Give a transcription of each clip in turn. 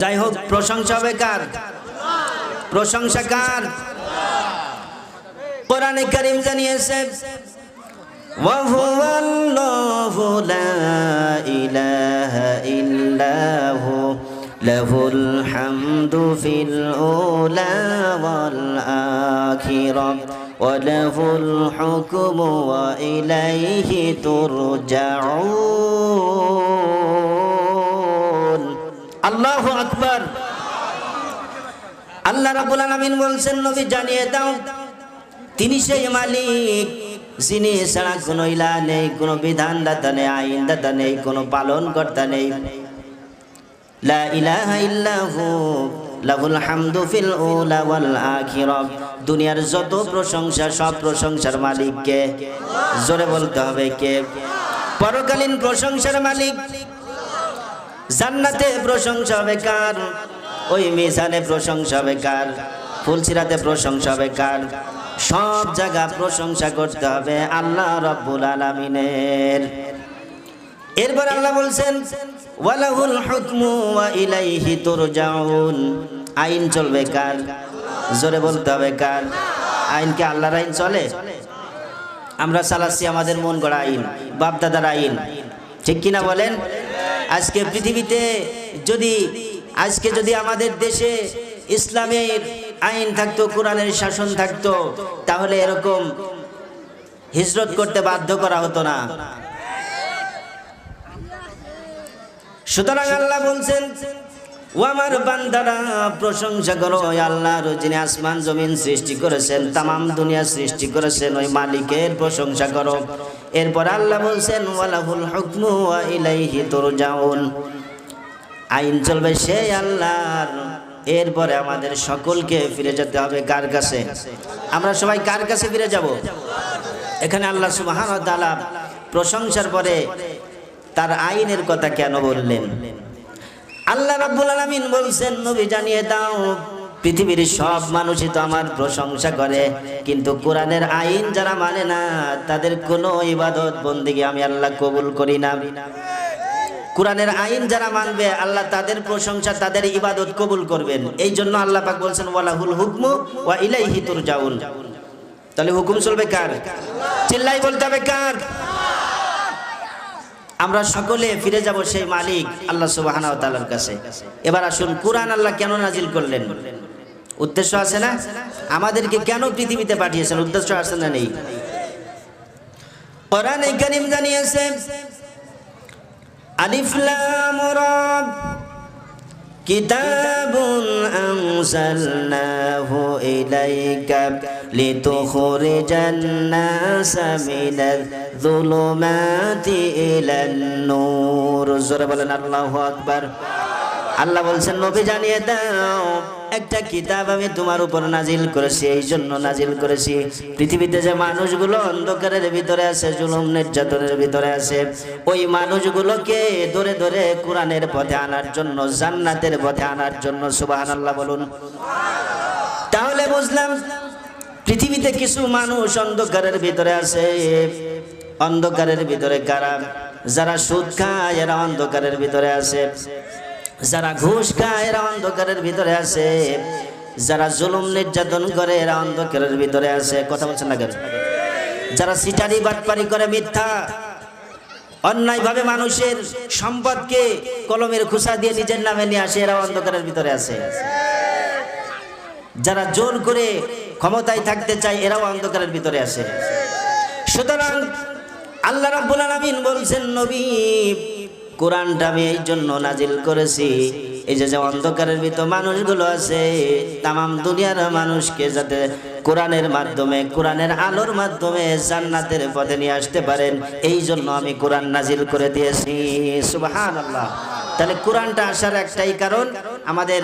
যাই হোক, প্রশংসা হবে কার? প্রশংসা কার? কোরআনে কারীম জানিয়েছে ওয়া হুয়াল্লাহু লা ইলাহা ইল্লাহু লাহুল হামদু ফিল উলা ওয়াল আখিরাহ ওয়া লাহুল হুকমু ওয়া ইলাইহি তুরজাউন। আল্লাহু আকবার। আল্লাহ রাব্বুল আলামিন বলছেন, নবী জানিয়ে দাও তিনি সেই মালিক যিনি ছাড়া কোনো ইলাহ নেই, কোনো বিধানদাতা নেই, আইনদাতা নেই, কোনো পালনকর্তা নেই। লা ইলাহা ইল্লাহু লাহুল হামদু ফিল উলা ওয়াল আখিরাহ। দুনিয়ার যত প্রশংসা সব প্রশংসার মালিক কে? জোরে বলতে হবে কে? পরকালীন প্রশংসার মালিক। জান্নাতে প্রশংসা হবে কার? ওই মিজানে প্রশংসা হবে কার? ফুলসিরাতে প্রশংসা হবে কার? সব জায়গা প্রশংসা করতে হবে আল্লাহ রাব্বুল আলামিনের। এরপর আল্লাহ বলছেন ওয়ালাহুল হুকমু ওয়া ইলাইহি তুরজাউন। আইন চলবে কার? জোরে বলতে হবে কার? আইন কি আল্লাহর আইন চলে? আমরা চালাচ্ছি আমাদের মন গড়া আইন, বাপ দাদার আইন, ঠিক কিনা বলেন? আজকে পৃথিবীতে যদি আমাদের দেশে ইসলামের আইন থাকতো, কোরআনের শাসন থাকতো, তাহলে এরকম হিজরত করতে বাধ্য করা হতো না। সুতরাং আল্লাহ বলছেন ও আমার বান্দারা প্রশংসা করো আল্লাহর, যিনি আসমান জমিন সৃষ্টি করেছেন, তামাম দুনিয়া সৃষ্টি করেছেন, ওই মালিকের প্রশংসা করো। এরপর আল্লাহ বলছেন ওয়ালাহুল হুকমু ওয়া ইলাইহি তুরজাউন। আইন চলবে সেই আল্লাহর। এরপরে আমাদের সকলকে ফিরে যেতে হবে কার কাছে? আমরা সবাই কার কাছে ফিরে যাব? এখানে আল্লাহ সুবহানাহু ওয়া তাআলা প্রশংসার পরে তার আইনের কথা কেন বললেন? আল্লাহ রাব্বুল আলামিন বলছেন নবী জানিয়ে দাও পৃথিবীর সব মানুষই তো আমার প্রশংসা করে, কিন্তু কোরআনের আইন যারা মানে না তাদের কোনো ইবাদত বন্দেগী আমি আল্লাহ কবুল করি না। কোরআনের আইন যারা মানবে আল্লাহ তাদের প্রশংসা, তাদের ইবাদত কবুল করবেন। এই জন্য আল্লাহ পাক বলছেন ওয়ালাহুল হুকমু ওয়া ইলাইহি তুরজাউন। তাহলে হুকুম চলবে কার? চিল্লাই বলতে হবে কার? আমরা সকলে ফিরে যাব সেই মালিক আল্লাহ সুবহানাহু ওয়া তাআলার কাছে। এবার আসুন, কোরআন আল্লাহ কেন নাজিল করলেন? উদ্দেশ্য আছে না? আমাদেরকে কেন পৃথিবীতে পাঠিয়েছেন? উদ্দেশ্য আছে না নেই? কোরআনে কারীম জানিয়েছে আলিফ লাম রা কিতাবুন আনজালনাহু ইলাইকা লিতুখরিজান নাসা মিনাজ যুলুমাতি ইলান নূর। জোরে বলেন আল্লাহু আকবার। আল্লাহ বলছেন নবী জানিয়ে দাও একটা কিতাব আমি তোমার উপর নাজিল করেছি। এই জন্য নাজিল করেছি পৃথিবীতে যে মানুষগুলো অন্ধকারের ভিতরে আছে, জুলুম নির্যাতনের ভিতরে আছে, ওই মানুষগুলোকে ধরে ধরে কোরআনের পথে আনার জন্য, জান্নাতের পথে আনার জন্য। সুবহানাল্লাহ বলুন। তাহলে বুঝলাম পৃথিবীতে কিছু মানুষ অন্ধকারের ভিতরে আছে। অন্ধকারের ভিতরে কারা? যারা সুদ খায় এরা অন্ধকারের ভিতরে আছে, যারা ঘুষ খায় এরা অন্ধকারের ভিতরে আছে, যারা জুলুম নির্যাতন করে এরা অন্ধকারের ভিতরে আছে। কথা বলছেন না কেন? যারা সিটারি বাটপারি করে, মিথ্যা অন্যায়ভাবে মানুষের সম্পদকে কলমের খোসা দিয়ে নিজের নামে নিয়ে আসে, এরা অন্ধকারের ভিতরে আছে। যারা জোর করে ক্ষমতায় থাকতে চায় এরাও অন্ধকারের ভিতরে আছে। সুতরাং আল্লাহ রাব্বুল আলামিন বলছেন নবী কোরআনটা আমি এই জন্য নাজিল করেছি, এই যে অন্ধকারের ভিতর মানুষগুলো আছে তামাম দুনিয়ার মানুষকে যাতে কোরআনের মাধ্যমে, কোরআনের আলোর মাধ্যমে জান্নাতের পথে নিয়ে আসতে পারেন, এই জন্য আমি কোরআন নাজিল করে দিয়েছি। সুবহানাল্লাহ। তাহলে কোরআনটা আসার একটাই কারণ, আমাদের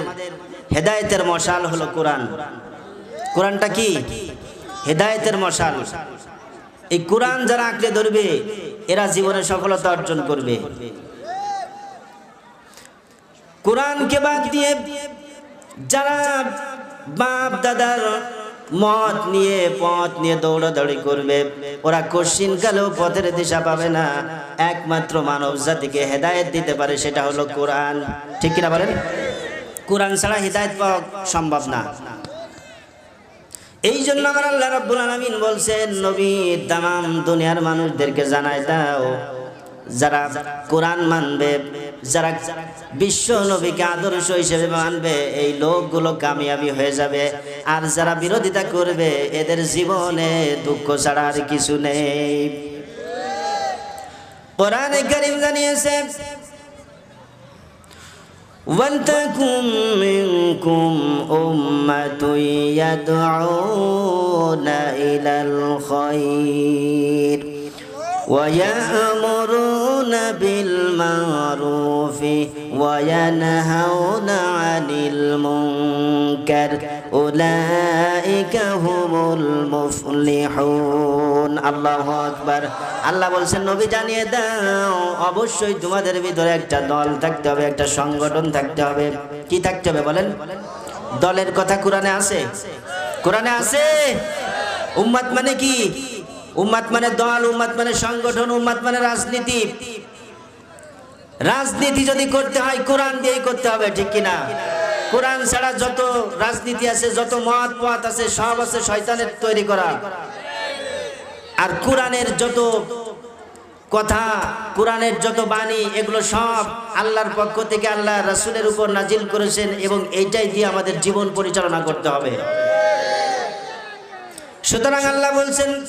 হেদায়েতের মশাল হলো কোরআন। কোরআনটা কি? হেদায়েতের মশাল। এই কোরআন যারা আঁকড়ে ধরবে এরা জীবনে সফলতা অর্জন করবে। কোরআনকে বাদ দিয়ে যারা বাপ দাদার মত নিয়ে পথ নিয়ে দৌড়াদৌড়ি করবে ওরা কোশ্চিন কালেও পথের দিশা পাবে না। একমাত্র মানব জাতিকে হেদায়েত দিতে পারে সেটা হলো কোরআন। ঠিক কিনা বলেন? কোরআন ছাড়া হিদায়াত পাওয়া সম্ভব না। এই জন্য আমার আল্লাহ রাব্বুল আলামিন বলছেন, নবী তামাম দুনিয়ার মানুষদেরকে জানায় দাও, যারা কোরআন মানবে, যারা বিশ্ব নবীকে আদর্শ হিসেবে মানবে, এই লোকগুলো কামিয়াবি হয়ে যাবে। আর যারা বিরোধিতা করবে, এদের জীবনে দুঃখ ছাড়া আর কিছু নেই। কোরআনে কারীম জানিয়েছে, وَلْتَكُنْ مِنْكُمْ أُمَّةٌ يَدْعُونَ إِلَى الْخَيْرِ وَيَأْمُرُونَ بِالْمَعْرُوفِ وَيَنْهَوْنَ عَنِ الْمُنكَرِ أُولَئِكَ هُمُ الْمُفْلِحُونَ। আল্লাহু আকবার। আল্লাহ বলছেন, নবী জানিয়ে দাও, অবশ্যই তোমাদের ভিতরে একটা দল থাকতে হবে, একটা সংগঠন থাকতে হবে। কি থাকতে হবে বলেন? দলের কথা কোরআনে আছে? কোরআনে আছে? উম্মত মানে কি? উম্মত মানে দল, উম্মত মানে সংগঠন, উম্মত মানে রাজনীতি। রাজনীতি যদি করতে হয় কোরআন দিয়েই করতে হবে, ঠিক কিনা? কোরআন ছাড়া যত রাজনীতি আছে, যত মত পথ আছে, সব আছে শয়তানের তৈরি করা। আর কোরআনের যত কথা, কোরআনের যত বাণী, এগুলো সব আল্লাহর পক্ষ থেকে আল্লাহ রাসূলের উপর নাজিল করেছেন, এবং এইটাই দিয়ে আমাদের জীবন পরিচালনা করতে হবে। সুতরাং আল্লাহ বলছেন,